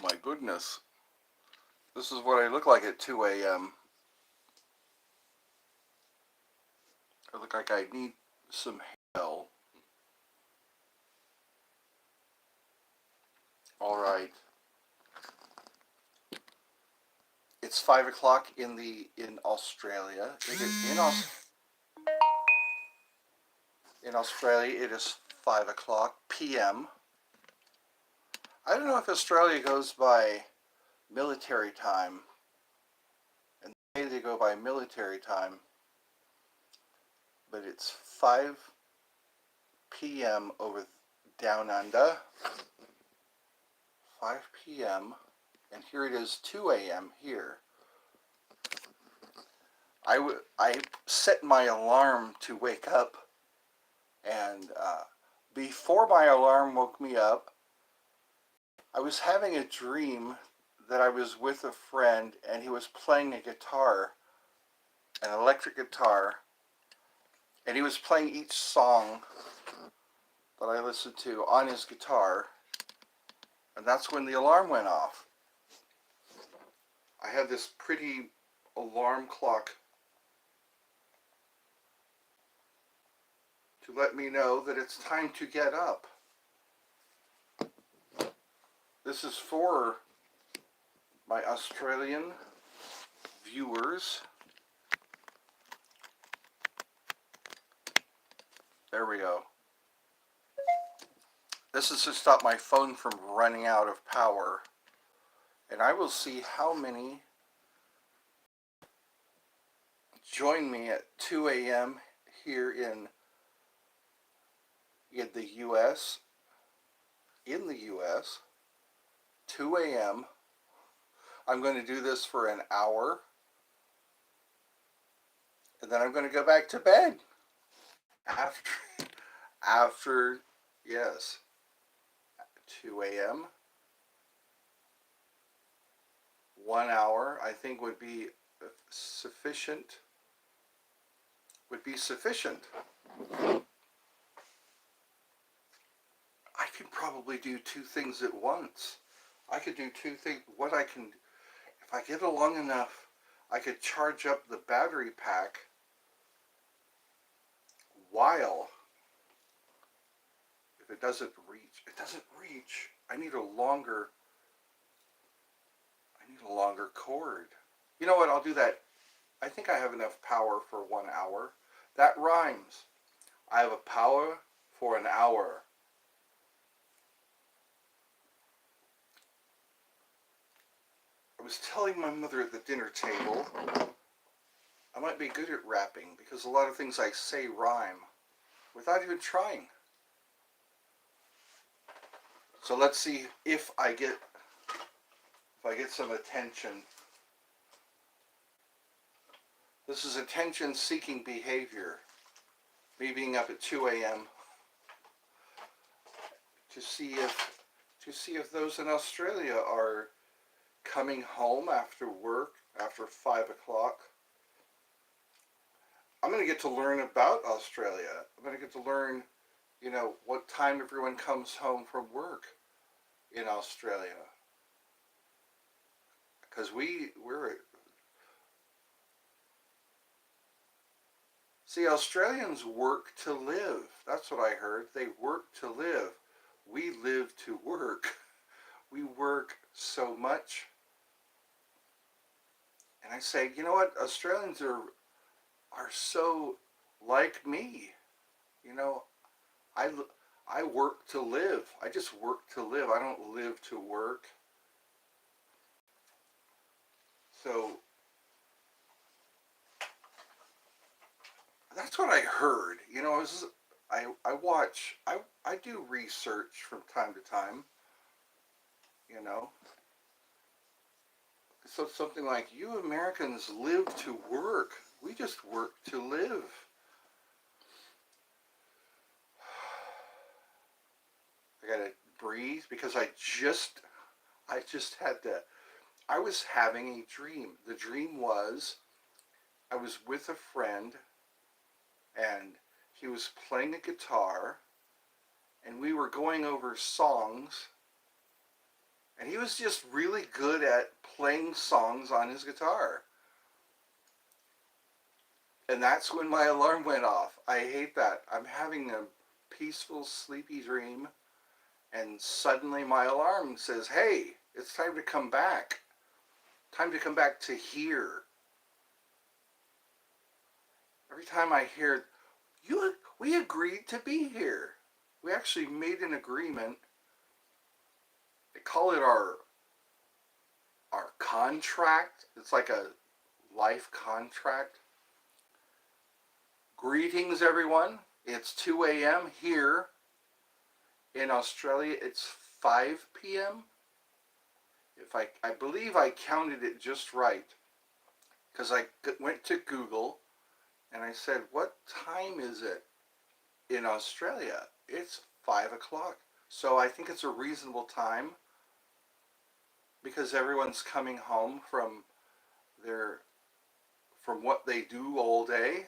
my goodness. This is what I look like at 2 a.m. I look like I need some hell. Alright. It's 5 o'clock in Australia. In Australia it is 5 o'clock p.m. I don't know if Australia goes by military time. And they go by military time. But it's 5 p.m. over down under. 5 p.m. and here it is 2 a.m. here. I set my alarm to wake up, and before my alarm woke me up, I was having a dream that I was with a friend and he was playing a guitar, an electric guitar, and he was playing each song that I listened to on his guitar, and that's when the alarm went off. I have this pretty alarm clock to let me know that it's time to get up. This is for my Australian viewers. There we go. This is to stop my phone from running out of power. And I will see how many join me at 2 a.m. here in the U.S. In the U.S. 2 a.m. I'm going to do this for an hour. And then I'm going to go back to bed. After, yes, 2 a.m. 1 hour, I think would be sufficient. I could probably do two things at once. I could do two things. If I get along enough, I could charge up the battery pack while, if it doesn't reach, I need a longer cord. You know what, I'll do that. I think I have enough power for 1 hour. That rhymes. I have a power for an hour. I was telling my mother at the dinner table, I might be good at rapping because a lot of things I say rhyme without even trying. So let's see if I get some attention. This is attention-seeking behavior. Me being up at 2 a.m. to see if those in Australia are coming home after work after 5 o'clock. I'm going to get to learn about Australia. I'm going to get to learn, what time everyone comes home from work in Australia. Because see, Australians work to live. That's what I heard. They work to live. We live to work. We work so much. And I say, you know what? Australians are so like me. I work to live. I just work to live. I don't live to work. So that's what I heard. I do research from time to time. So something like, you Americans live to work. We just work to live. I gotta breathe because I was having a dream. The dream was I was with a friend and he was playing a guitar and we were going over songs And he was just really good at playing songs on his guitar. And that's when my alarm went off. I hate that. I'm having a peaceful, sleepy dream, and suddenly my alarm says, hey, it's time to come back. Time to come back to here. Every time I hear, we agreed to be here. We actually made an agreement. They call it our contract. It's like a life contract. Greetings, everyone. It's 2 a.m. here in Australia. It's 5 p.m. If I believe I counted it just right, because I went to Google and I said, what time is it in Australia? It's 5 o'clock. So I think it's a reasonable time because everyone's coming home from what they do all day.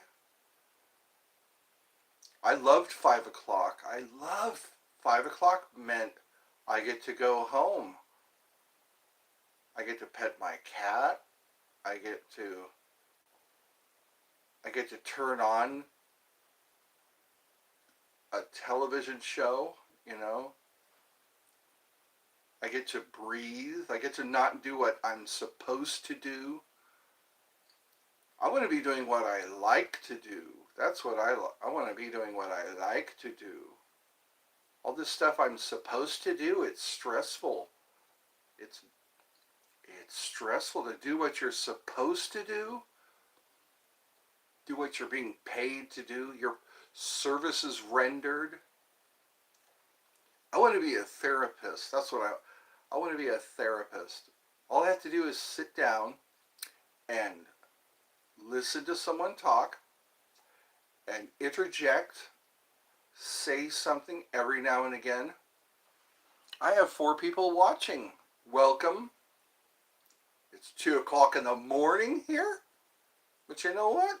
I loved 5 o'clock. I loved 5 o'clock meant I get to go home. I get to pet my cat. I get to turn on a television show, you know. I get to breathe. I get to not do what I'm supposed to do. I want to be doing what I like to do. That's what I want to be doing what I like to do. All this stuff I'm supposed to do, it's stressful. It's stressful to do what you're supposed to do. Do what you're being paid to do. Your service is rendered. I want to be a therapist. That's what I want to be a therapist. All I have to do is sit down and listen to someone talk and interject, say something every now and again. I have 4 people watching. Welcome. It's 2 o'clock in the morning here, but you know what?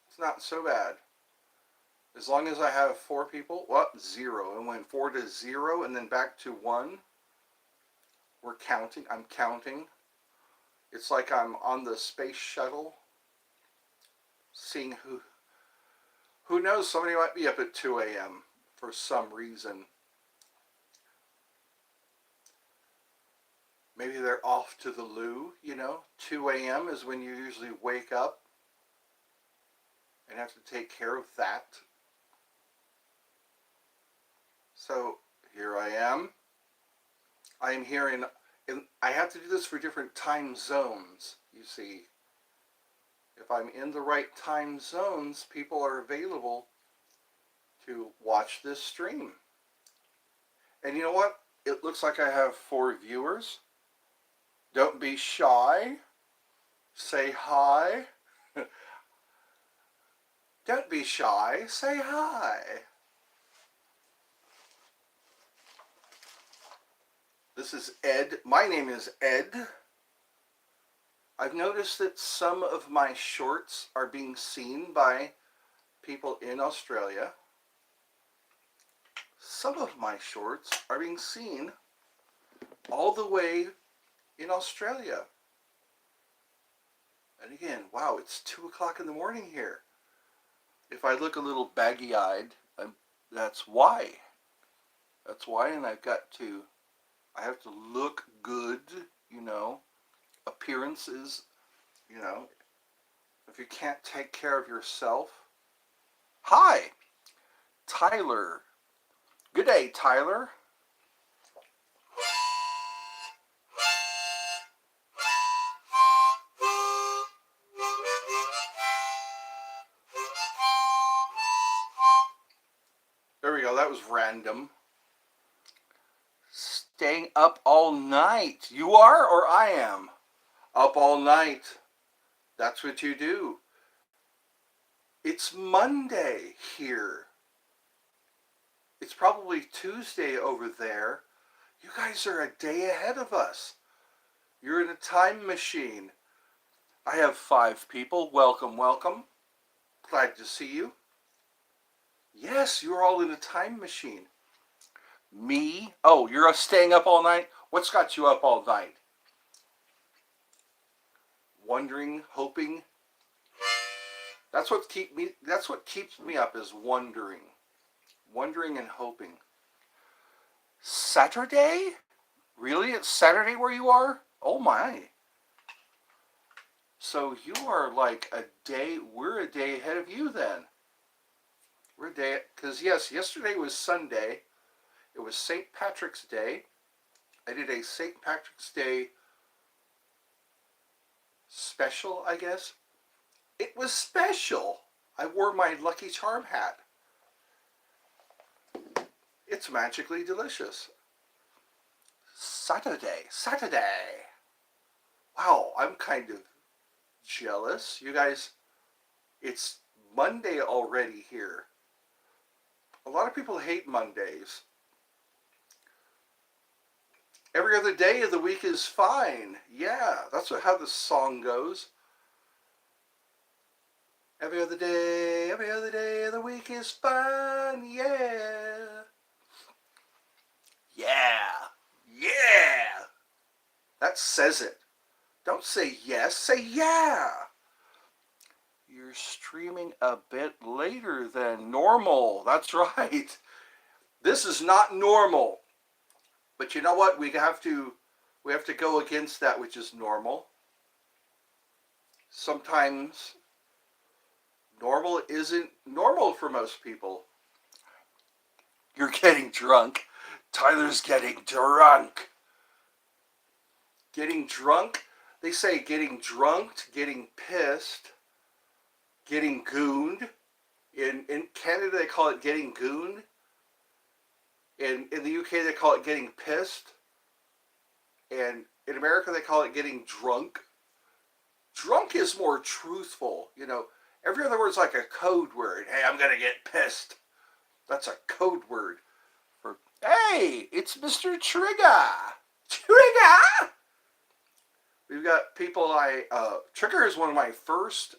It's not so bad. As long as I have 4 people, 0. It went 4 to 0 and then back to 1. We're counting. I'm counting. It's like I'm on the space shuttle, seeing who knows, somebody might be up at 2 a.m. for some reason. Maybe they're off to the loo, you know. 2 a.m. is when you usually wake up and have to take care of that. So here I am. I am here in I have to do this for different time zones, you see. If I'm in the right time zones, people are available to watch this stream. And you know what? It looks like I have 4 viewers. Don't be shy. Say hi. Don't be shy. Say hi. This is Ed. My name is Ed. I've noticed that some of my shorts are being seen by people in Australia. Some of my shorts are being seen all the way in Australia. And again, wow, it's 2 o'clock in the morning here. If I look a little baggy-eyed, that's why. That's why, and I have to look good, you know. Appearances, you know. If you can't take care of yourself. Hi, Tyler. Good day, Tyler. There we go. That was random. Staying up all night. You are or I am? Up all night. That's what you do. It's Monday here. It's probably Tuesday over there. You guys are a day ahead of us. You're in a time machine. I have 5 people. Welcome, welcome. Glad to see you. Yes, you're all in a time machine. Me? Oh, you're staying up all night? What's got you up all night? Wondering, hoping. That's what keeps me up is wondering. Wondering and hoping. Saturday? Really? It's Saturday where you are? Oh my. So you are like we're a day ahead of you then. We're a day, because yes, yesterday was Sunday. It was St. Patrick's Day. I did a St. Patrick's Day special, I guess. It was special. I wore my Lucky Charm hat. It's magically delicious. Saturday. Wow, I'm kind of jealous. You guys, it's Monday already here. A lot of people hate Mondays. Every other day of the week is fine. Yeah, that's how the song goes. Every other day of the week is fine. Yeah. Yeah. That says it. Don't say yes, say yeah. You're streaming a bit later than normal. That's right. This is not normal. But you know what? We have to go against that which is normal. Sometimes normal isn't normal for most people. You're getting drunk. Tyler's getting drunk. Getting drunk? They say getting drunked, getting pissed, getting gooned. In Canada, they call it getting gooned. In the UK, they call it getting pissed. And in America, they call it getting drunk. Drunk is more truthful. You know, every other word's like a code word. Hey, I'm going to get pissed. That's a code word for, hey, it's Mr. Trigger. Trigger! We've got people Trigger is one of my first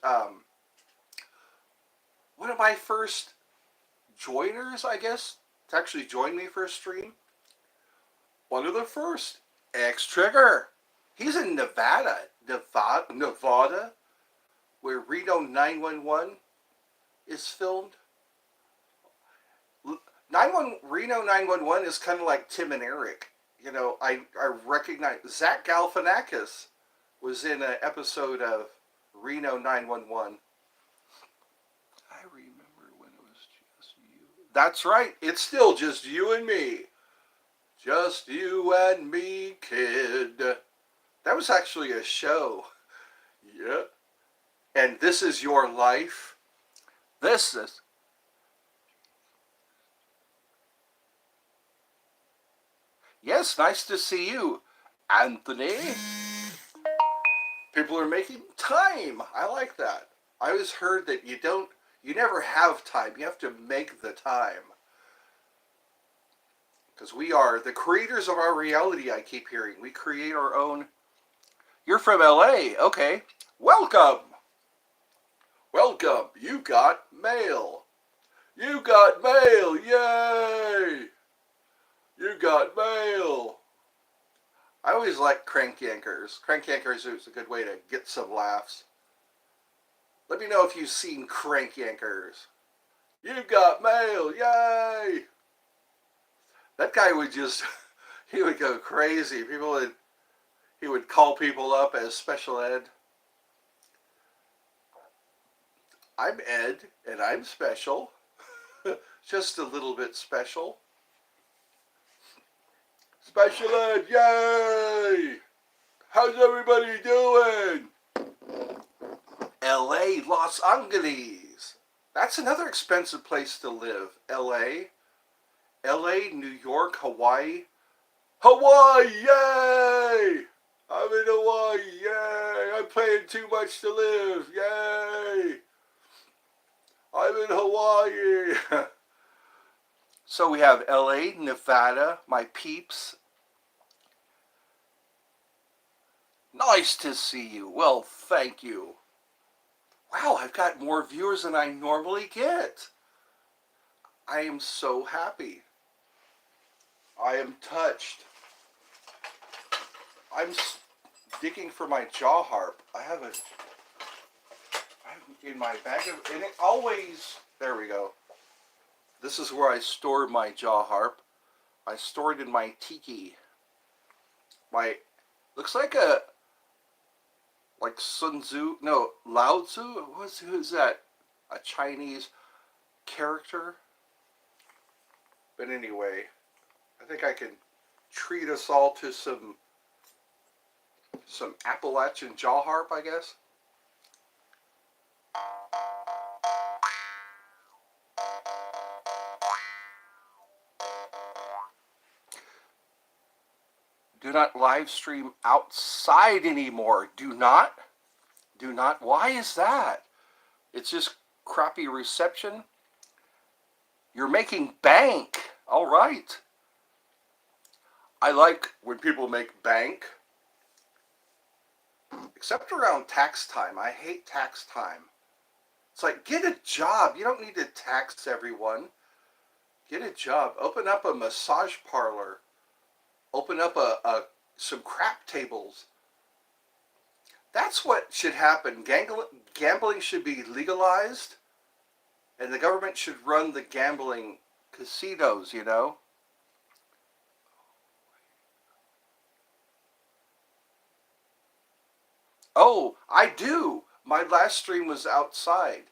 joiners, I guess, to actually join me for a stream. One of the first. X-Trigger. He's in Nevada, where Reno 911 is filmed. Reno 911 is kind of like Tim and Eric. You know, I recognize Zach Galifianakis was in an episode of Reno 911. I remember when it was just you. That's right. It's still just you and me. Just you and me, kid. That was actually a show. Yeah. And This Is Your Life. This is... Yes, nice to see you, Anthony. People are making time. I like that. I always heard that you never have time. You have to make the time. Because we are the creators of our reality, I keep hearing. We create our own. You're from LA. Okay. Welcome. Welcome. You got mail. You got mail. Yay. You got mail. I always like crank yankers. Crank yankers is a good way to get some laughs. Let me know if you've seen crank yankers. You got mail. Yay. That guy would he would go crazy. He would call people up as special ed. I'm Ed, and I'm special. Just a little bit special. Special ed, yay! How's everybody doing? LA, Los Angeles. That's another expensive place to live. LA, New York, Hawaii. Hawaii, yay! I'm in Hawaii, yay! I'm paying too much to live, yay! I'm in Hawaii. So we have LA, Nevada, my peeps. Nice to see you. Well, thank you. Wow, I've got more viewers than I normally get. I am so happy. I am touched. I'm digging for my jaw harp. I have it in my bag of, and it always, there we go. This is where I store my jaw harp. I store it in my tiki. My, looks like a, like Sun Tzu, no, Lao Tzu? Who's that? A Chinese character? But anyway, I think I can treat us all to some Appalachian jaw harp, I guess. Do not live stream outside anymore. Do not. Do not. Why is that? It's just crappy reception. You're making bank. All right. I like when people make bank. Except around tax time. I hate tax time. It's like, get a job. You don't need to tax everyone. Get a job. Open up a massage parlor. Open up some crap tables. That's what should happen. Gambling should be legalized, and the government should run the gambling casinos, you know? Oh, I do. My last stream was outside.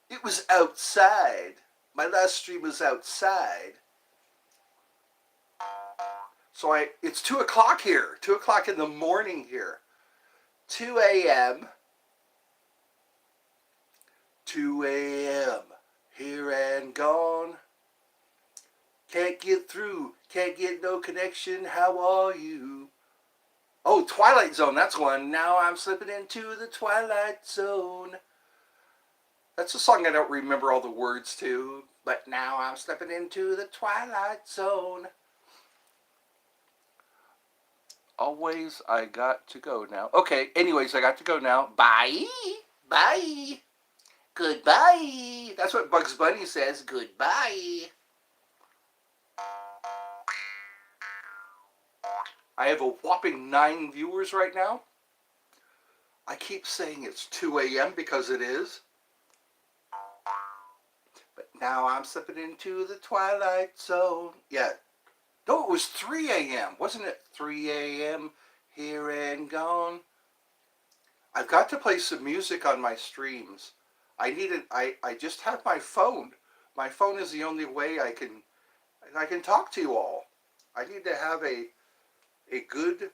It was outside. My last stream was outside. So it's 2 o'clock here. 2 o'clock in the morning here. 2 a.m. 2 a.m. Here and gone. Can't get through. Can't get no connection. How are you? Oh, Twilight Zone. That's one. Now I'm slipping into the Twilight Zone. That's a song I don't remember all the words to. But now I'm slipping into the Twilight Zone. Always, I got to go now. Okay, anyways, I got to go now. Bye. Bye. Goodbye. That's what Bugs Bunny says. Goodbye. I have a whopping 9 viewers right now. I keep saying it's 2 a.m. because it is. But now I'm slipping into the Twilight Zone. Yeah. No, it was 3 a.m. Wasn't it 3 a.m. here and gone? I've got to play some music on my streams. I just have my phone. My phone is the only way I can talk to you all. I need to have a good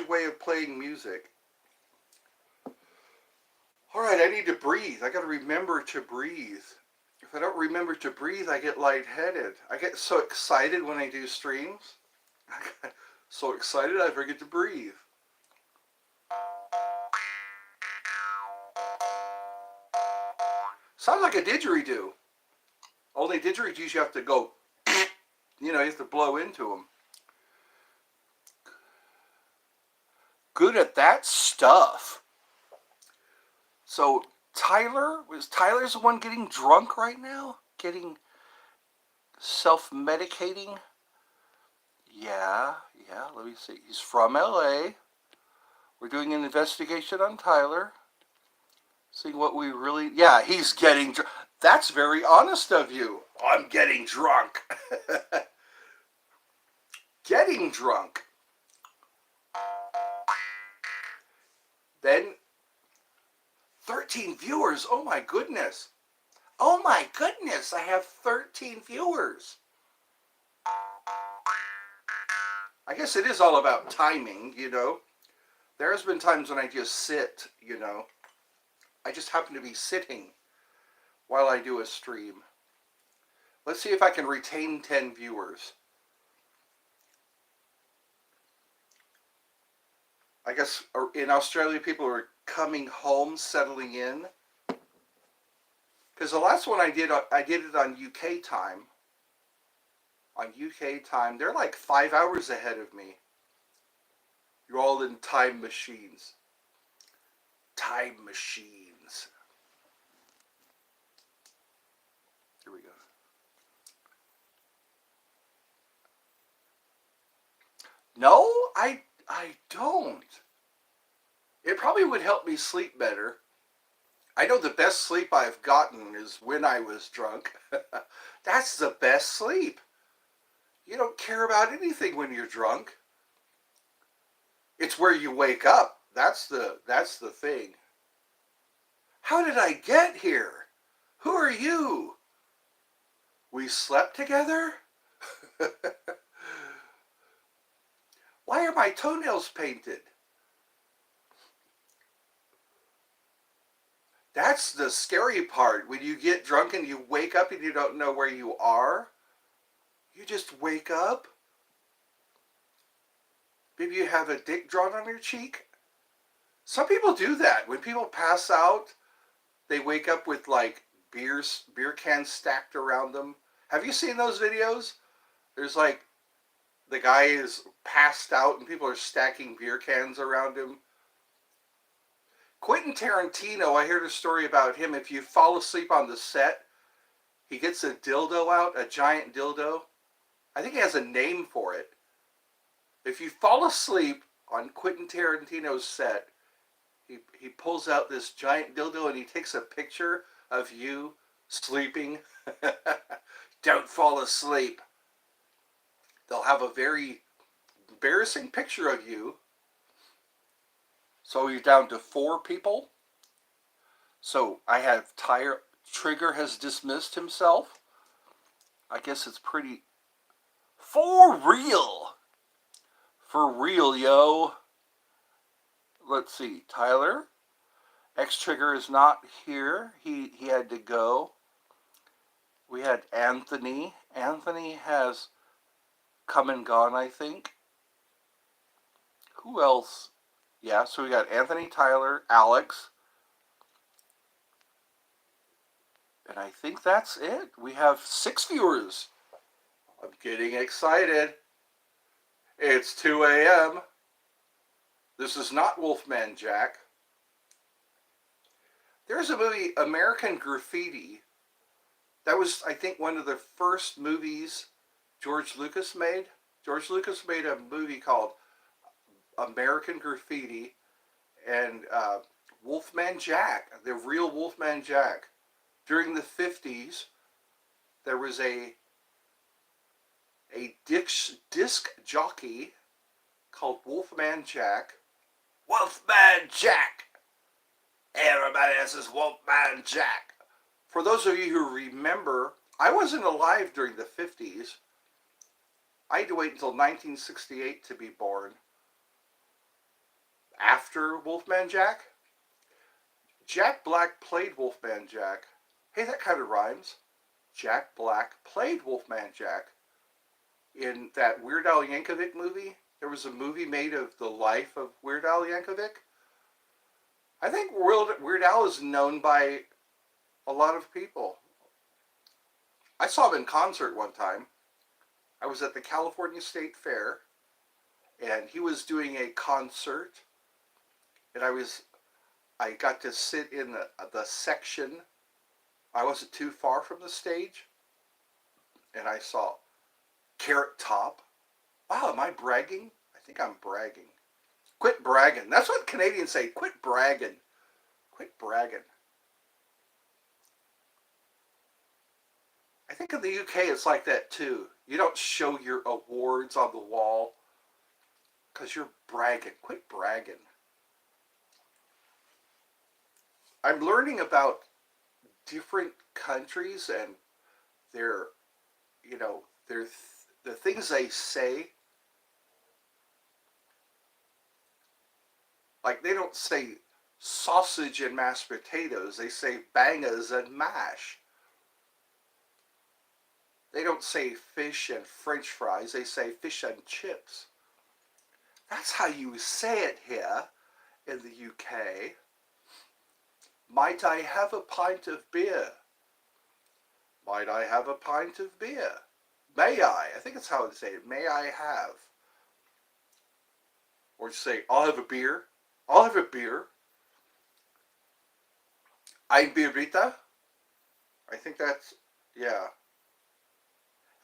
way of playing music. All right, I need to breathe. I got to remember to breathe. If I don't remember to breathe, I get lightheaded. I get so excited when I do streams. I get so excited I forget to breathe. Sounds like a didgeridoo. Only didgeridoos you have to go, you have to blow into them. Good at that stuff. So Tyler's the one getting drunk right now? Getting self-medicating? Yeah, let me see. He's from LA. We're doing an investigation on Tyler. Seeing what we really... Yeah, he's getting drunk. That's very honest of you. I'm getting drunk. Getting drunk. Then 13 viewers. Oh my goodness. Oh my goodness. I have 13 viewers. I guess it is all about timing, There's been times when I just sit, I just happen to be sitting while I do a stream. Let's see if I can retain 10 viewers. I guess in Australia people are coming home, settling in. Because the last one I did it on UK time. On UK time, they're like 5 hours ahead of me. You're all in time machines. Time machines. Here we go. No, I I don't. It probably would help me sleep better. I know the best sleep I've gotten is when I was drunk. That's the best sleep. You don't care about anything when you're drunk. It's where you wake up. That's the thing. How did I get here? Who are you? We slept together? Why are my toenails painted? That's the scary part. When you get drunk and you wake up and you don't know where you are, you just wake up. Maybe you have a dick drawn on your cheek. Some people do that. When people pass out, they wake up with like beer cans stacked around them. Have you seen those videos? There's like the guy is passed out and people are stacking beer cans around him. Quentin Tarantino, I heard a story about him. If you fall asleep on the set, he gets a dildo out, a giant dildo. I think he has a name for it. If you fall asleep on Quentin Tarantino's set, he pulls out this giant dildo and he takes a picture of you sleeping. Don't fall asleep. They'll have a very embarrassing picture of you. So you're down to 4 people. So I have Trigger has dismissed himself. I guess it's pretty for real. For real, yo. Let's see. Tyler. X Trigger is not here. He had to go. We had Anthony. Anthony has come and gone, I think. Who else? Yeah, so we got Anthony, Tyler, Alex. And I think that's it. We have 6 viewers. I'm getting excited. It's 2 a.m. This is not Wolfman Jack. There's a movie, American Graffiti. That was, I think, one of the first movies George Lucas made. George Lucas made a movie called American Graffiti, and Wolfman Jack, the real Wolfman Jack. During the 50s, there was a disc jockey called Wolfman Jack. Wolfman Jack! Everybody else is Wolfman Jack. For those of you who remember, I wasn't alive during the 50s. I had to wait until 1968 to be born. After Wolfman Jack, Jack Black played Wolfman Jack. Hey, that kind of rhymes. Jack Black played Wolfman Jack. In that Weird Al Yankovic movie, there was a movie made of the life of Weird Al Yankovic. I think Weird Al is known by a lot of people. I saw him in concert one time. I was at the California State Fair, and he was doing a concert, and I got to sit in the section. I wasn't too far from the stage, and I saw Carrot Top. Wow, am I bragging? I think I'm bragging. Quit bragging. That's what Canadians say. Quit bragging. Quit bragging. I think in the UK it's like that too. You don't show your awards on the wall because you're bragging. Quit bragging. I'm learning about different countries and their, the things they say. Like they don't say sausage and mashed potatoes. They say bangers and mash. They don't say fish and French fries. They say fish and chips. That's how you say it here in the UK. Might I have a pint of beer? Might I have a pint of beer? May I? I think that's how they say it. May I have? Or you say, I'll have a beer. I'll have a beer. Ein Bierita? I think that's, yeah.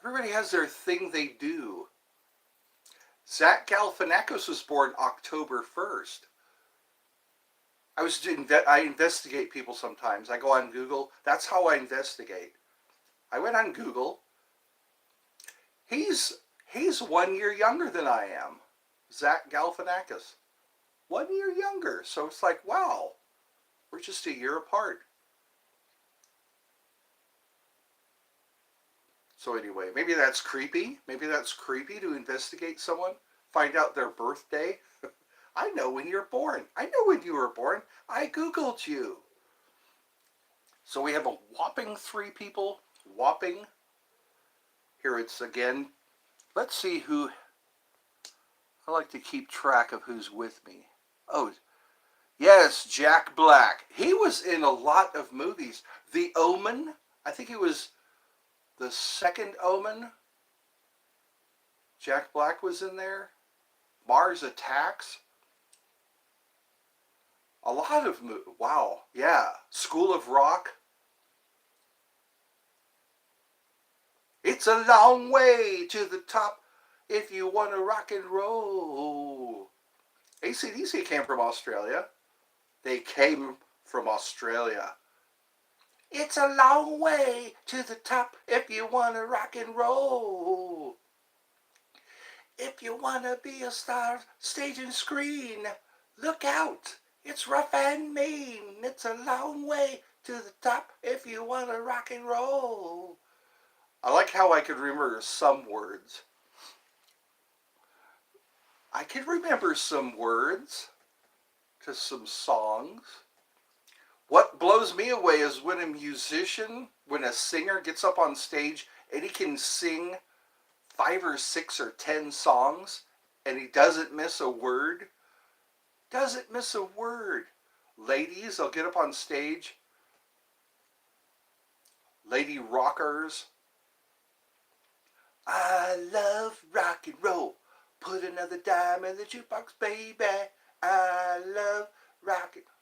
Everybody has their thing they do. Zach Galifianakis was born October 1st. I investigate people sometimes. I go on Google. That's how I investigate. I went on Google. He's 1 year younger than I am. Zach Galifianakis. 1 year younger. So it's like, wow, we're just a year apart. So anyway, maybe that's creepy. Maybe that's creepy to investigate someone, find out their birthday. I know when you're born. I know when you were born. I Googled you. So we have a whopping 3 people. Whopping. Here it's again. Let's see who. I like to keep track of who's with me. Oh, yes, Jack Black. He was in a lot of movies. The Omen. I think he was the second Omen. Jack Black was in there. Mars Attacks. A lot of movies. Wow. Yeah. School of Rock. It's a long way to the top if you want to rock and roll. AC/DC came from Australia. They came from Australia. It's a long way to the top if you want to rock and roll. If you want to be a star, stage and screen, look out. It's rough and mean. It's a long way to the top if you want to rock and roll. I like how I could remember some words. I can remember some words to some songs. What blows me away is when a musician, when a singer gets up on stage and he can sing 5 or 6 or 10 songs and he doesn't miss a word. Doesn't miss a word. Ladies, they'll get up on stage. Lady rockers. I love rock and roll. Put another dime in the jukebox, baby. I love rock and roll.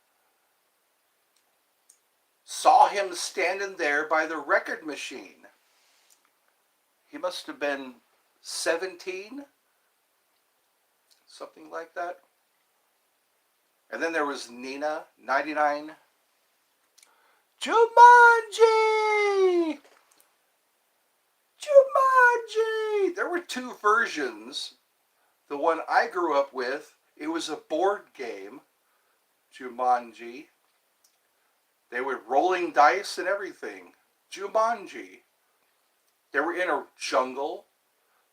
Saw him standing there by the record machine. He must have been 17, something like that. And then there was Nina, 99. Jumanji! Jumanji! There were 2 versions. The one I grew up with, it was a board game, Jumanji. They were rolling dice and everything. Jumanji. They were in a jungle,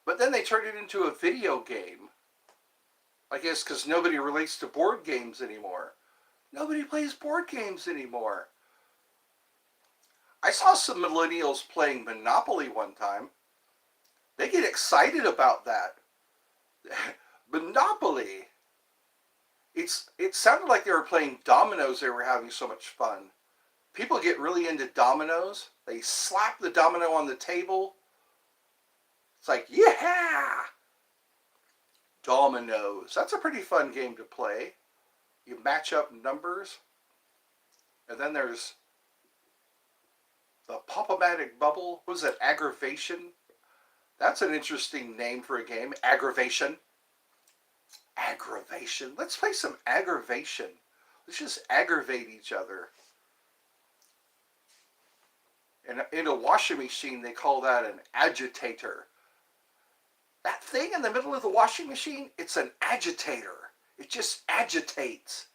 but then they turned it into a video game. I guess because nobody relates to board games anymore. Nobody plays board games anymore. I saw some millennials playing Monopoly one time. They get excited about that. Monopoly. It sounded like they were playing dominoes. They were having so much fun. People get really into dominoes. They slap the domino on the table. It's like, yeah! Dominoes. That's a pretty fun game to play. You match up numbers. And then there's the Pop-O-Matic Bubble. What was it? Aggravation? That's an interesting name for a game. Aggravation. Aggravation. Let's play some aggravation. Let's just aggravate each other. And in a washing machine, they call that an agitator. That thing in the middle of the washing machine, it's an agitator. It just agitates.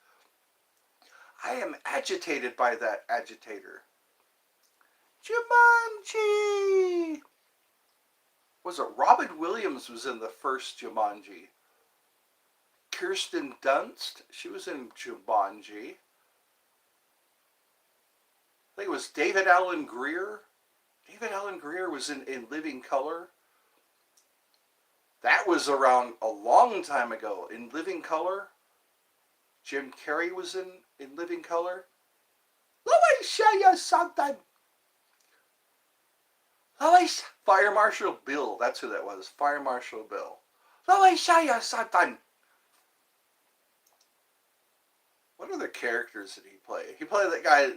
I am agitated by that agitator. Jumanji! Was it Robin Williams was in the first Jumanji? Kirsten Dunst, she was in Jumanji. I think it was David Alan Grier. David Alan Grier was in Living Color. That was around a long time ago. In Living Color, Jim Carrey was in Living Color. Let me show you something. Fire Marshal Bill, that's who that was. Fire Marshal Bill. Let me show you something. What other characters did he play? He played that guy,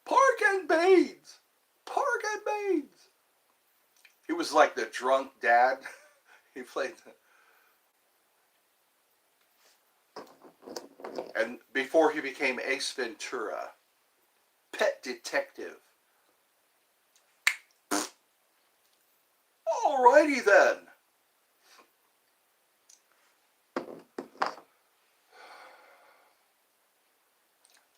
Pork and Beans. Pork and Beans. He was like the drunk dad. He played And before he became Ace Ventura, Pet Detective. Alrighty then.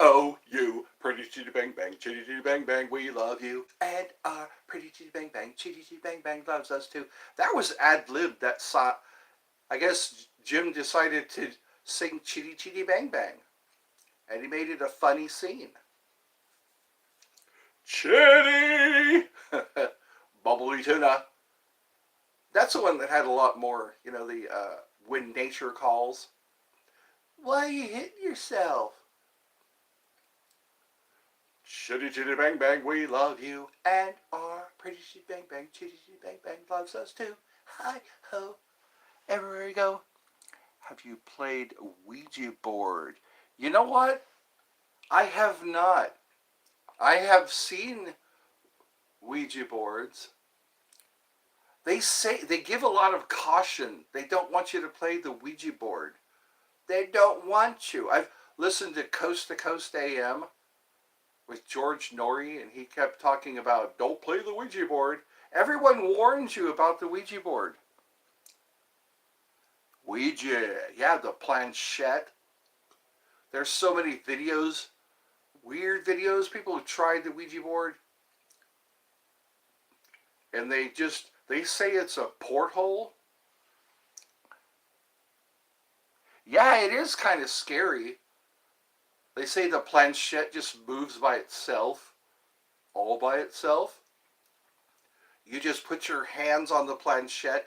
Oh, you pretty chitty bang bang, chitty chitty bang bang, we love you. And our pretty chitty bang bang, chitty chitty bang bang loves us too. That was ad-libbed. That song. I guess Jim decided to sing chitty chitty bang bang. And he made it a funny scene. Chitty! Bubbly tuna. That's the one that had a lot more, the when nature calls. Why are you hitting yourself? Chitty chitty bang bang, we love you. And our pretty chitty bang bang, chitty chitty bang bang loves us too. Hi ho. Everywhere you go. Have you played Ouija board? You know what? I have not. I have seen Ouija boards. They give a lot of caution. They don't want you to play the Ouija board. They don't want you. I've listened to Coast AM with George Norrie, and he kept talking about don't play the Ouija board. Everyone warns you about the Ouija board. Ouija, yeah, the planchette. There's so many videos, weird videos. People who tried the Ouija board, and they say it's a porthole. Yeah, it is kind of scary. They say the planchette just moves by itself, all by itself. You just put your hands on the planchette.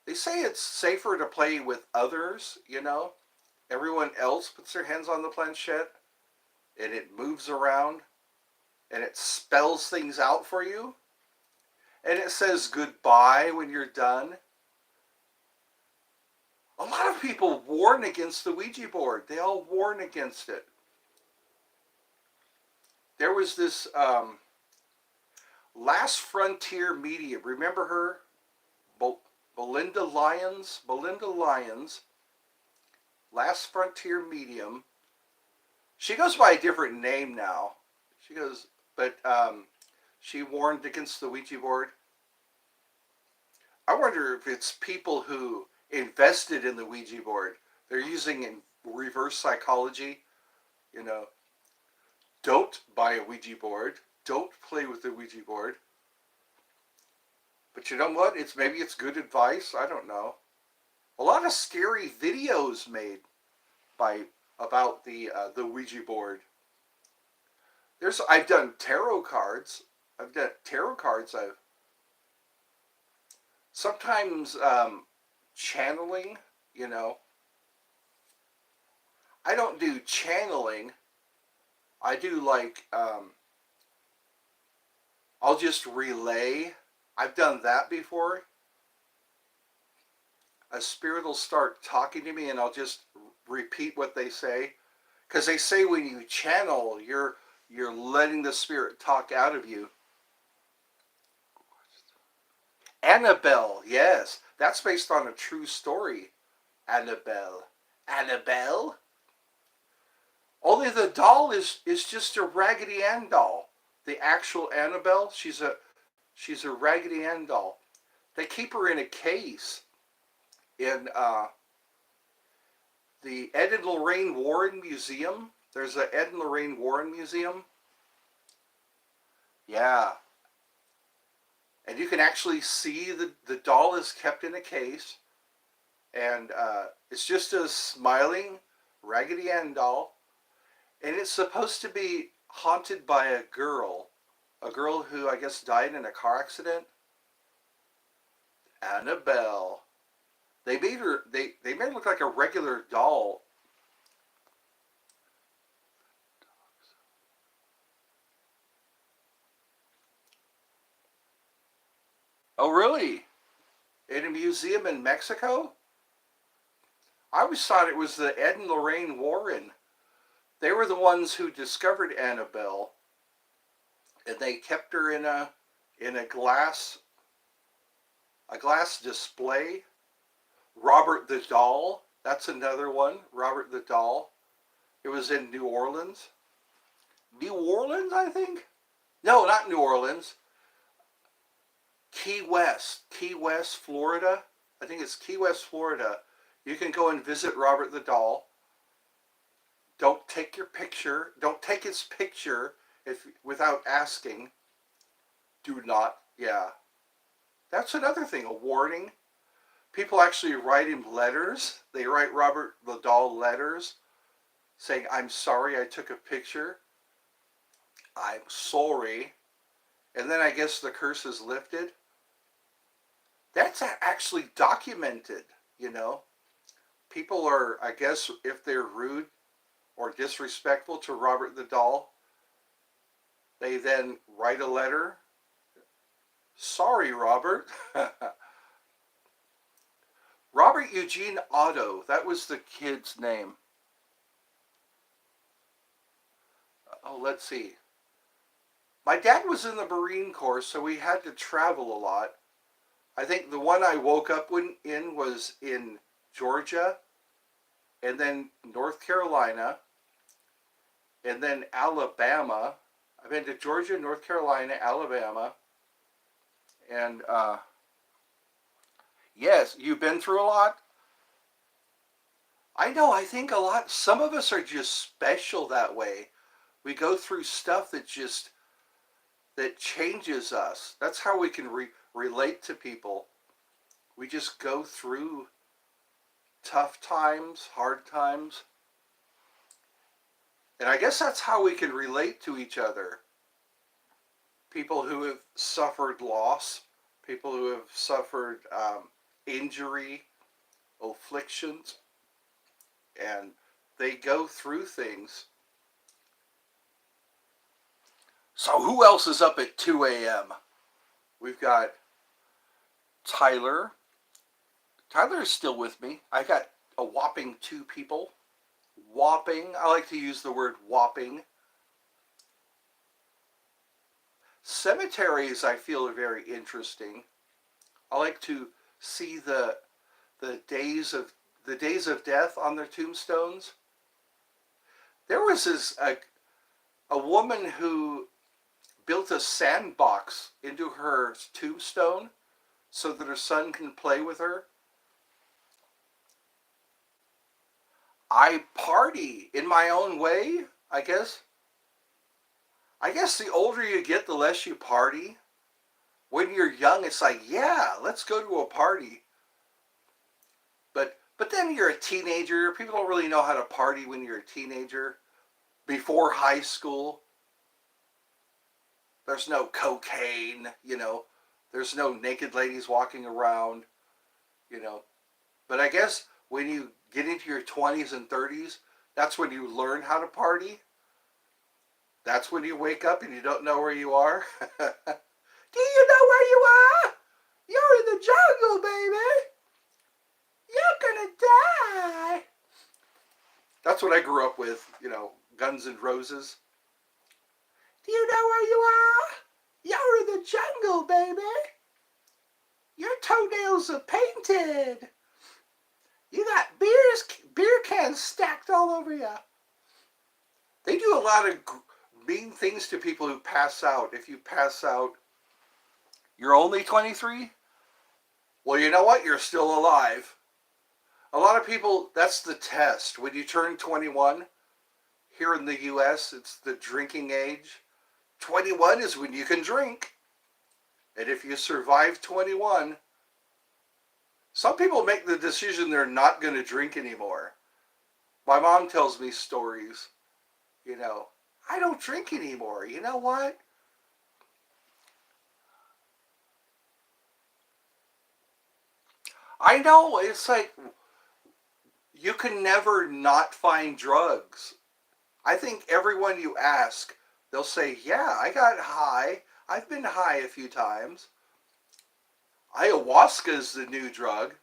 They say it's safer to play with others, Everyone else puts their hands on the planchette, and it moves around, and it spells things out for you. And it says goodbye when you're done. A lot of people warn against the Ouija board. They all warn against it. There was this Last Frontier Media. Remember her? Belinda Lyons. Belinda Lyons. Last Frontier Medium. She goes by a different name now. But she warned against the Ouija board. I wonder if it's people who invested in the Ouija board. They're using in reverse psychology. Don't buy a Ouija board. Don't play with the Ouija board. But you know what? Maybe it's good advice. I don't know. A lot of scary videos made about the Ouija board. I've done tarot cards. I've sometimes channeling. I don't do channeling. I do I'll just relay. I've done that before. A spirit will start talking to me, and I'll just repeat what they say. Because they say when you channel, you're letting the spirit talk out of you. Annabelle, yes. That's based on a true story. Annabelle. Annabelle? Only the doll is just a Raggedy Ann doll. The actual Annabelle, she's a Raggedy Ann doll. They keep her in a case in the Ed and Lorraine Warren Museum. There's an Ed and Lorraine Warren Museum. Yeah. And you can actually see the doll is kept in a case. And it's just a smiling Raggedy Ann doll. And it's supposed to be haunted by a girl who I guess died in a car accident. Annabelle. They made her look like a regular doll. Oh, really? In a museum in Mexico? I always thought it was the Ed and Lorraine Warren. They were the ones who discovered Annabelle, and they kept her in a glass display. Robert the doll. That's another one. Robert the Doll. It was in New Orleans. New Orleans, I think? No, not New Orleans. Key West. Key West, Florida. I think it's Key West, Florida. You can go and visit Robert the Doll. Don't take your picture. Don't take his picture without asking. Do not. Yeah. That's another thing, a warning. People actually write him letters. They write Robert the Doll letters saying, I'm sorry I took a picture. I'm sorry. And then I guess the curse is lifted. That's actually documented, you know. People are, I guess, if they're rude or disrespectful to Robert the Doll, they then write a letter. Sorry, Robert. Robert Eugene Otto, that was the kid's name. Oh, let's see. My dad was in the Marine Corps, so we had to travel a lot. I think the one I woke up in was in Georgia, and then North Carolina, and then Alabama. I've been to Georgia, North Carolina, Alabama, and yes, you've been through a lot? I know, I think a lot, some of us are just special that way. We go through stuff that changes us. That's how we can relate to people. We just go through tough times, hard times. And I guess that's how we can relate to each other. People who have suffered loss, people who have suffered injury, afflictions, and they go through things. So who else is up at 2 a.m.? We've got Tyler. Tyler is still with me. I got a whopping 2 people. Whopping. I like to use the word whopping. Cemeteries, I feel, are very interesting. I like to see the days of death on their tombstones. There was a woman who built a sandbox into her tombstone so that her son can play with her. I party in my own way, I guess. I guess the older you get, the less you party. When you're young, it's like, yeah, let's go to a party. But then you're a teenager. People don't really know how to party when you're a teenager. Before high school, there's no cocaine, you know. There's no naked ladies walking around, you know. But I guess when you get into your 20s and 30s, that's when you learn how to party. That's when you wake up and you don't know where you are. Do you know where you are? You're in the jungle, baby. You're gonna die. That's what I grew up with, you know, Guns N' Roses. Do you know where you are? You're in the jungle, baby. Your toenails are painted. You got beer cans stacked all over you. They do a lot of mean things to people who pass out. If you pass out, you're only 23? Well, you know what? You're still alive. A lot of people, that's the test. When you turn 21, here in the U.S., it's the drinking age. 21 is when you can drink. And if you survive 21, some people make the decision they're not going to drink anymore. My mom tells me stories, you know, I don't drink anymore. You know what? I know, it's like, you can never not find drugs. I think everyone you ask, they'll say, yeah, I got high. I've been high a few times. Ayahuasca is the new drug.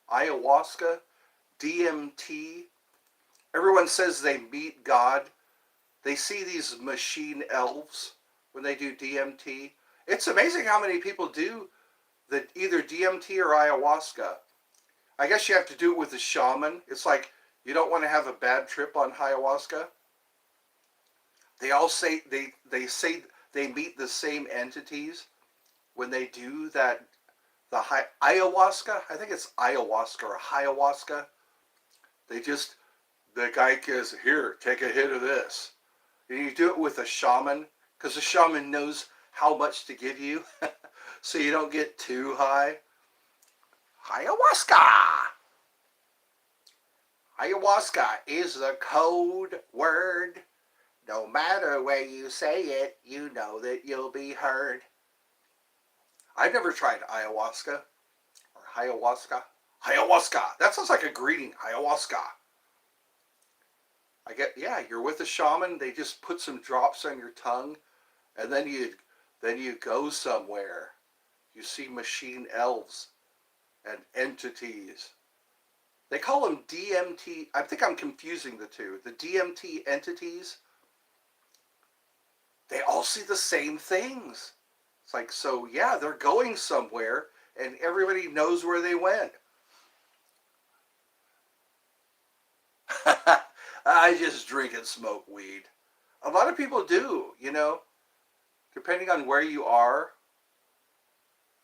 Ayahuasca, DMT. Everyone says they meet God. They see these machine elves when they do DMT. It's amazing how many people do either DMT or ayahuasca. I guess you have to do it with a shaman. It's like you don't want to have a bad trip on ayahuasca. They all say they say they meet the same entities when they do that. The ayahuasca, I think it's ayahuasca or ayahuasca. They just the guy goes, here, take a hit of this. And you do it with a shaman because the shaman knows how much to give you, so you don't get too high. Ayahuasca. Ayahuasca is the code word. No matter where you say it, you know that you'll be heard. I've never tried ayahuasca or ayahuasca. Ayahuasca. That sounds like a greeting. Ayahuasca. Yeah, you're with a shaman. They just put some drops on your tongue, and then you go somewhere. You see machine elves and entities. They call them DMT. I think I'm confusing the two. The DMT entities, they all see the same things. It's like, so yeah, they're going somewhere and everybody knows where they went. I just drink and smoke weed. A lot of people do, depending on where you are.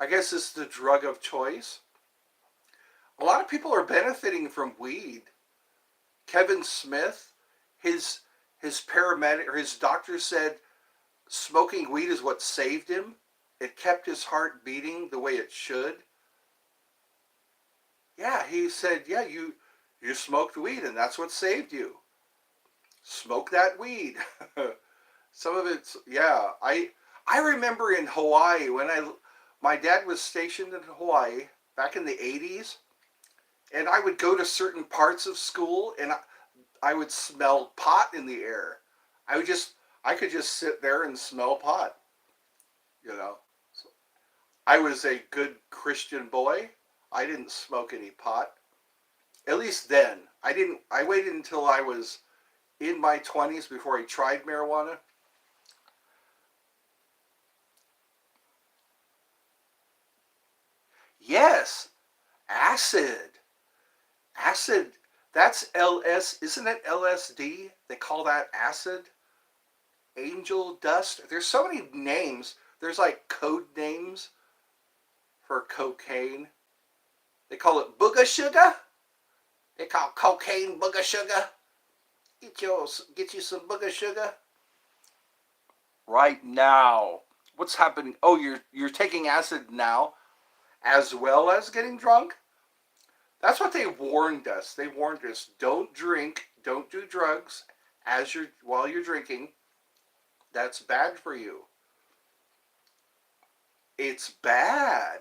I guess it's the drug of choice. A lot of people are benefiting from weed. Kevin Smith, his paramedic or his doctor said smoking weed is what saved him. It kept his heart beating the way it should. Yeah, he said, yeah, you smoked weed and that's what saved you. Smoke that weed. Some of it's, yeah. I remember in Hawaii when my dad was stationed in Hawaii back in the 80s, and I would go to certain parts of school and I would smell pot in the air. I could just sit there and smell pot, you know. So I was a good Christian boy. I didn't smoke any pot. At least then. I waited until I was in my 20s before I tried marijuana. Yes, acid. Acid. That's isn't it LSD? They call that acid. Angel dust. There's so many names. There's like code names for cocaine. They call it booger sugar. They call cocaine booger sugar. Get you some booger sugar right now. What's happening? Oh, you're taking acid now, as well as getting drunk. That's what they warned us. They warned us: don't drink, don't do drugs while you're drinking. That's bad for you. It's bad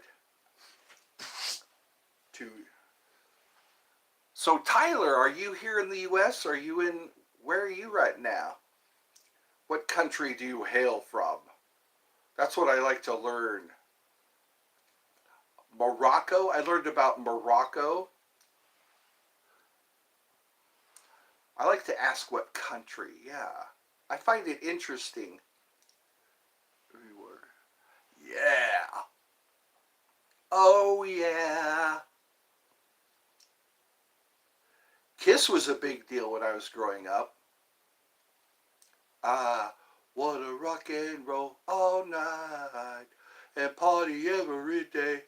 to. So Tyler, are you here in the U.S.? Where are you right now? What country do you hail from? That's what I like to learn. Morocco. I learned about Morocco. I like to ask what country. Yeah, I find it interesting. Yeah. Oh yeah. Kiss was a big deal when I was growing up. Ah, wanna rock and roll all night and party every day.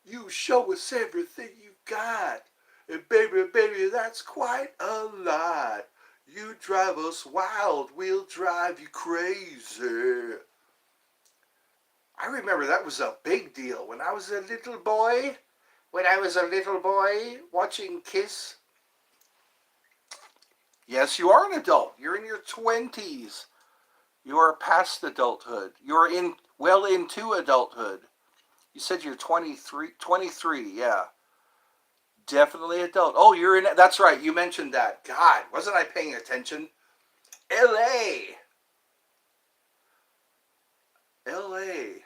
You show us everything you got. And baby, baby, that's quite a lot. You drive us wild, we'll drive you crazy. I remember that was a big deal when I was a little boy. When I was a little boy watching Kiss. Yes, you are an adult. You're in your 20s. You are past adulthood. You're well into adulthood. You said you're 23. 23, yeah. Definitely adult. Oh, you're in. That's right. You mentioned that. God, wasn't I paying attention? L.A. L.A.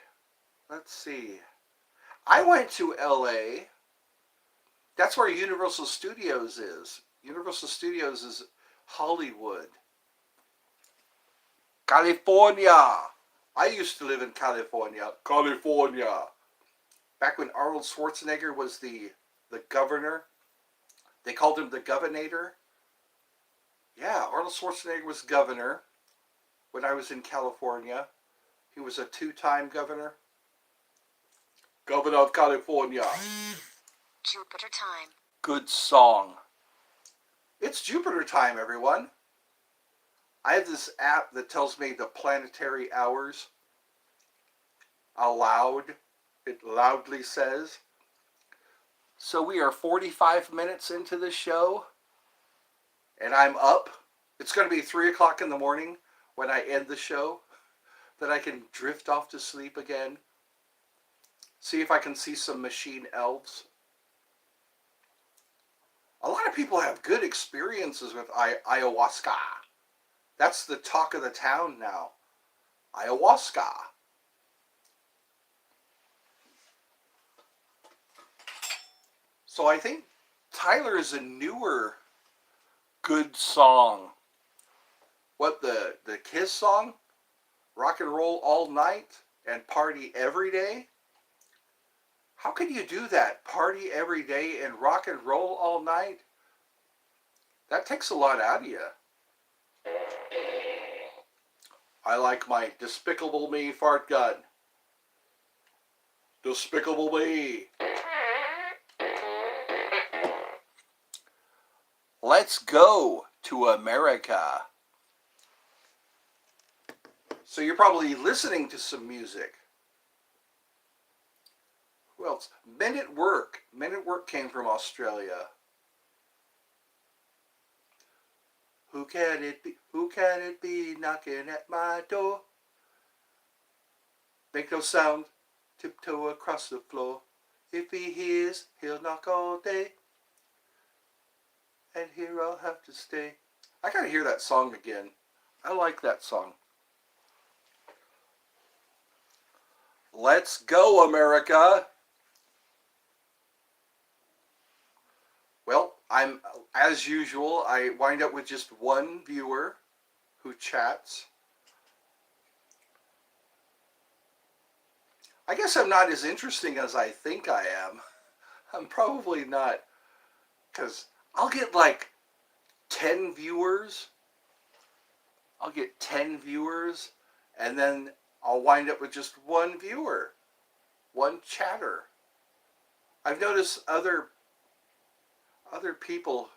Let's see. I went to L.A. That's where Universal Studios is. Universal Studios is Hollywood. California. I used to live in California. California. back when Arnold Schwarzenegger was the governor. They called him the Governator. Yeah, Arnold Schwarzenegger was governor when I was in California. He was a two-time governor. Governor of California. Jupiter time. Good song. It's Jupiter time, everyone. I have this app that tells me the planetary hours aloud. It loudly says. So we are 45 minutes into the show, and I'm up. It's going to be 3 o'clock in the morning when I end the show, that I can drift off to sleep again. See if I can see some machine elves. A lot of people have good experiences with ayahuasca. That's the talk of the town now. Ayahuasca. So I think Tyler is a newer good song. What, the Kiss song? Rock and roll all night and party every day? How can you do that? Party every day and rock and roll all night? That takes a lot out of you. I like my Despicable Me fart gun. Despicable Me. Let's go to America. So you're probably listening to some music. Who else? Men at Work. Men at Work came from Australia. Who can it be? Who can it be knocking at my door? Make no sound, tiptoe across the floor. If he hears, he'll knock all day. And here I'll have to stay. I gotta hear that song again. I like that song. Let's go, America. Well, as usual, I wind up with just one viewer who chats. I guess I'm not as interesting as I think I am. I'm probably not, because I'll get like 10 viewers. I'll get 10 viewers, and then I'll wind up with just one viewer, one chatter. I've noticed other people,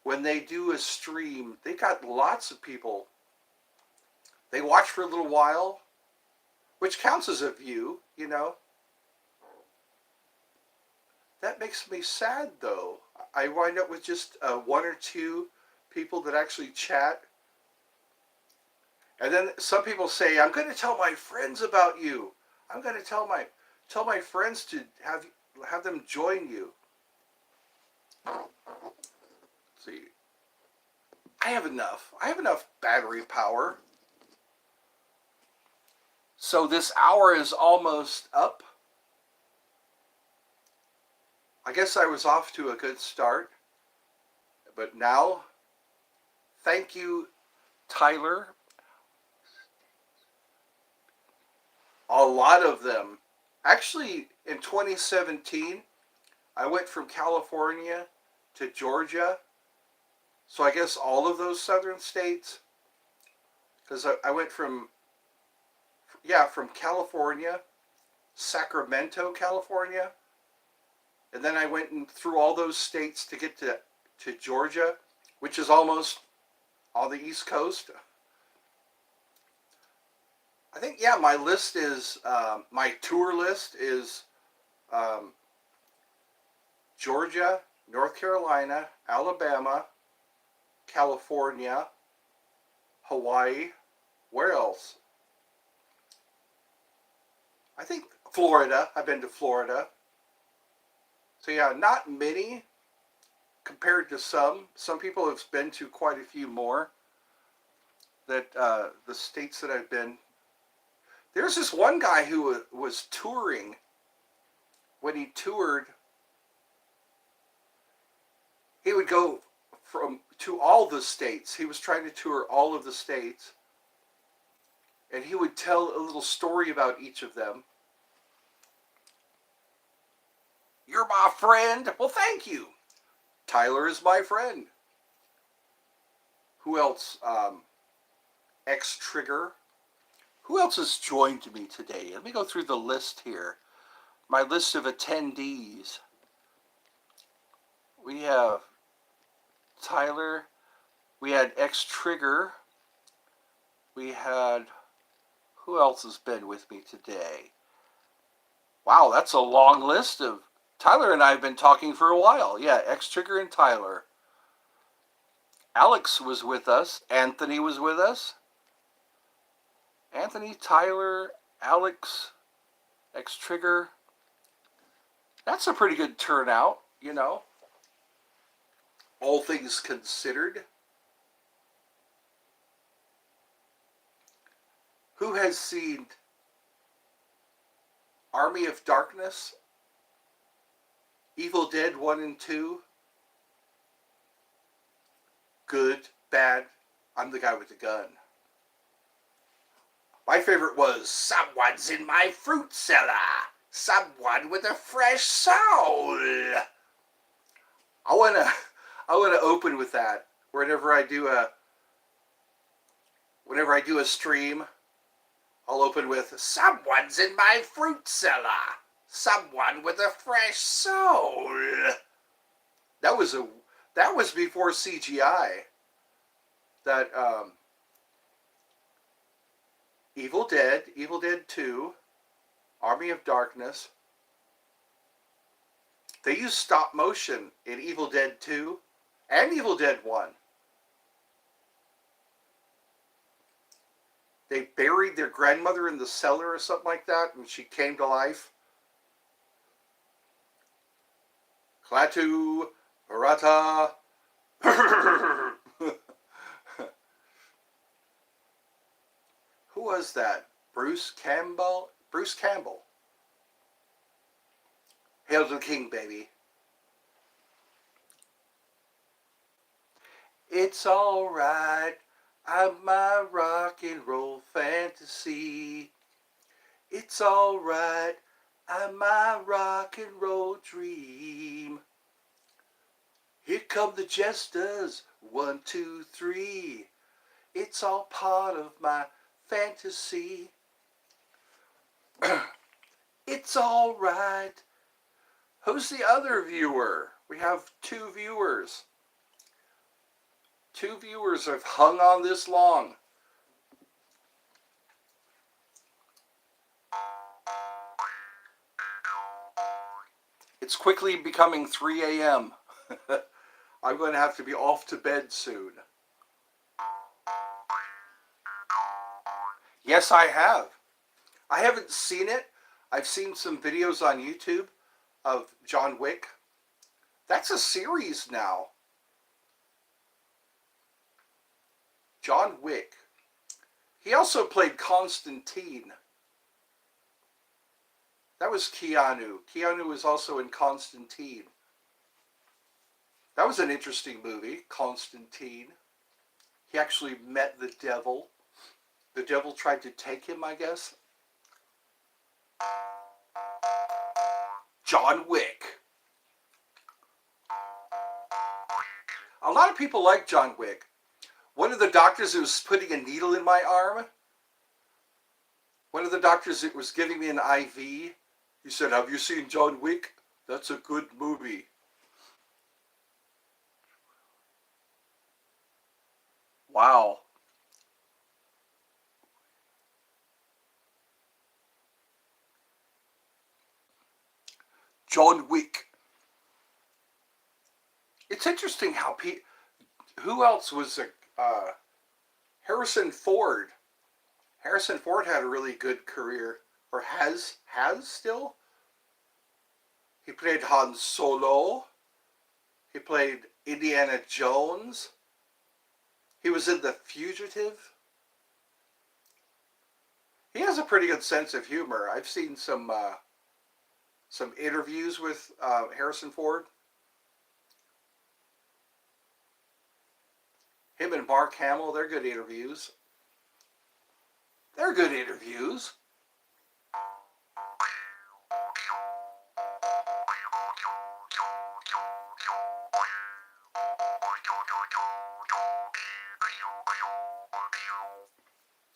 when they do a stream, they got lots of people. They watch for a little while, which counts as a view, you know. That makes me sad, though. I wind up with just one or two people that actually chat. And then some people say, I'm going to tell my friends about you. I'm going to tell my friends to have them join you. Let's see. I have enough battery power. So this hour is almost up. I guess I was off to a good start. But now, thank you, Tyler. A lot of them. Actually, in 2017, I went from California to Georgia. So I guess all of those southern states. Because I went from California, Sacramento, California. And then I went through all those states to get to Georgia, which is almost on the East Coast. I think, my list is, my tour list is Georgia, North Carolina, Alabama, California, Hawaii. Where else? I think Florida. I've been to Florida. So not many compared to some. Some people have been to quite a few more. That the states that I've been. There's this one guy who was touring. When he toured, he would go to all the states. He was trying to tour all of the states. And he would tell a little story about each of them. You're my friend. Well, thank you. Tyler is my friend. Who else? X Trigger. Who else has joined me today? Let me go through the list here. My list of attendees. We have Tyler. We had X Trigger. We had, who else has been with me today? Wow, that's a long list of, Tyler and I have been talking for a while. Yeah, X Trigger and Tyler. Alex was with us. Anthony was with us. Anthony, Tyler, Alex, X Trigger. That's a pretty good turnout, you know. All things considered. Who has seen Army of Darkness, Evil Dead 1 and 2? Good, bad, I'm the guy with the gun. My favorite was Someone's in My Fruit Cellar. Someone with a fresh soul. I wanna open with that. Whenever I do a stream, I'll open with Someone's in my fruit cellar. Someone with a fresh soul. That was before CGI. That Evil Dead 2, Army of Darkness. They used stop motion in Evil Dead 2 and Evil Dead 1. They buried their grandmother in the cellar or something like that, and she came to life. Klaatu, Barata. Who was that? Bruce Campbell? Bruce Campbell. Hail to the King, baby. It's alright. I'm my rock and roll fantasy. It's alright. I'm my rock and roll dream. Here come the jesters. 1, 2, 3. It's all part of my fantasy. It's alright. Who's the other viewer? We have 2 viewers. 2 viewers have hung on this long. It's quickly becoming 3 a.m. I'm going to have to be off to bed soon. Yes, I have. I haven't seen it. I've seen some videos on YouTube of John Wick. That's a series now. John Wick. He also played Constantine. That was Keanu. Keanu was also in Constantine. That was an interesting movie, Constantine. He actually met the devil. The devil tried to take him, I guess. John Wick. A lot of people like John Wick. One of the doctors who was putting a needle in my arm, one of the doctors that was giving me an IV, he said, "Have you seen John Wick? That's a good movie." Wow. John Wick. It's interesting how who else was Harrison Ford. Harrison Ford had a really good career, or has still. He played Han Solo. He played Indiana Jones. He was in The Fugitive. He has a pretty good sense of humor. I've seen some interviews with Harrison Ford. Him and Mark Hamill, they're good interviews. They're good interviews.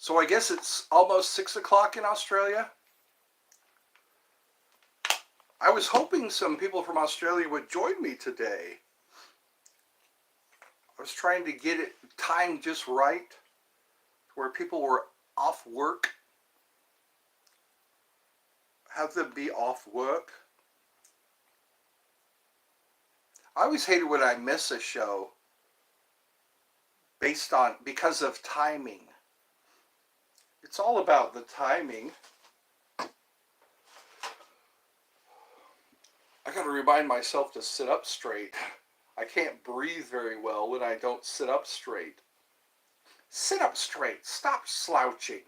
So I guess it's almost 6 o'clock in Australia. I was hoping some people from Australia would join me today. I was trying to get it timed just right, where people were off work. Have them be off work. I always hate it when I miss a show because of timing. It's all about the timing. I gotta remind myself to sit up straight. I can't breathe very well when I don't sit up straight. Sit up straight. Stop slouching.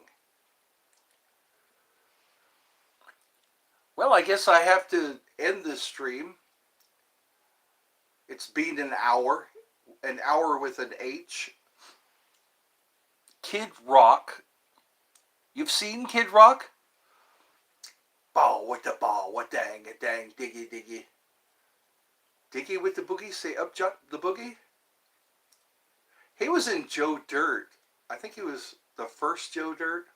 Well, I guess I have to end this stream. It's been an hour with an H. Kid Rock. You've seen Kid Rock? Ball with the ball, what dang, a dang, diggy, diggy. Diggy with the boogie, say up jump the boogie. He was in Joe Dirt. I think he was the first Joe Dirt.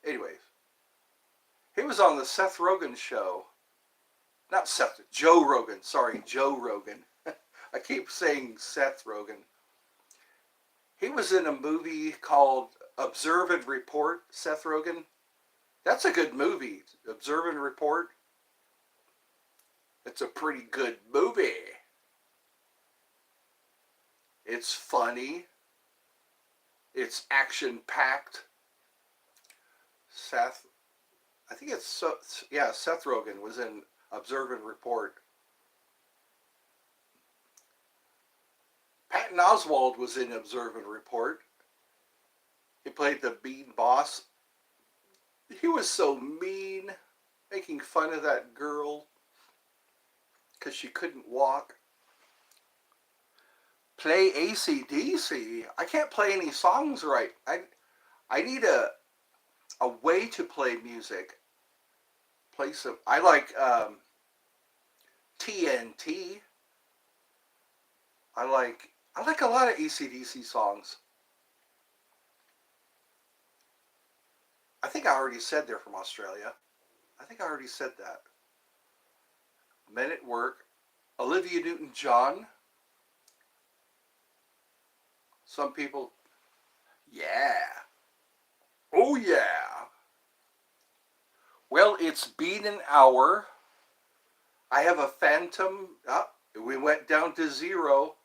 Anyways, he was on the Seth Rogen show. Not Seth, Joe Rogan. Sorry, Joe Rogan. I keep saying Seth Rogen. He was in a movie called Observe and Report, Seth Rogen. That's a good movie, Observe and Report. It's a pretty good movie. It's funny. It's action-packed. Seth Rogen was in Observe and Report. Patton Oswalt was in Observe and Report. He played the mean boss. He was so mean, making fun of that girl because she couldn't walk. Play AC/DC. I can't play any songs right. I need a way to play music. Play some. I like TNT. I like a lot of AC/DC songs. I think I already said they're from Australia. I think I already said that. Men at Work. Olivia Newton-John. Some people, yeah. Oh yeah. Well, it's been an hour. I have a phantom. We went down to 0.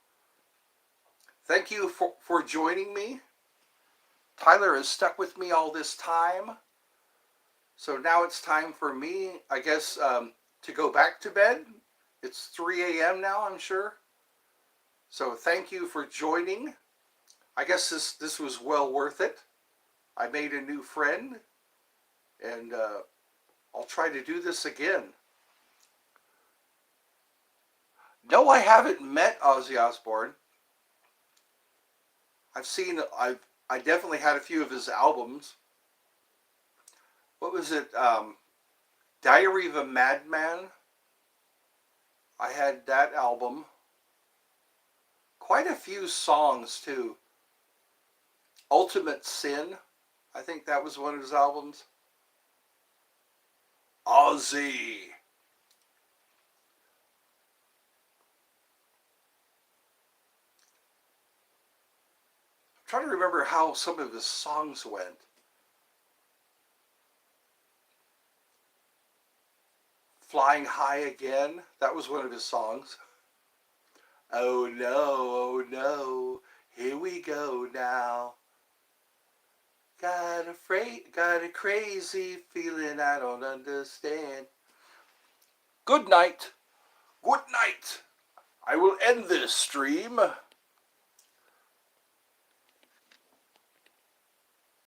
Thank you for joining me. Tyler has stuck with me all this time. So now it's time for me, I guess, to go back to bed. It's 3 a.m. now, I'm sure. So thank you for joining. I guess this was well worth it. I made a new friend, and I'll try to do this again. No, I haven't met Ozzy Osbourne. I definitely had a few of his albums. What was it? Diary of a Madman. I had that album. Quite a few songs too. Ultimate Sin. I think that was one of his albums. Ozzy. I'm trying to remember how some of his songs went. Flying High Again. That was one of his songs. Oh no, here we go now. Got a crazy feeling I don't understand. Good night. Good night. I will end this stream.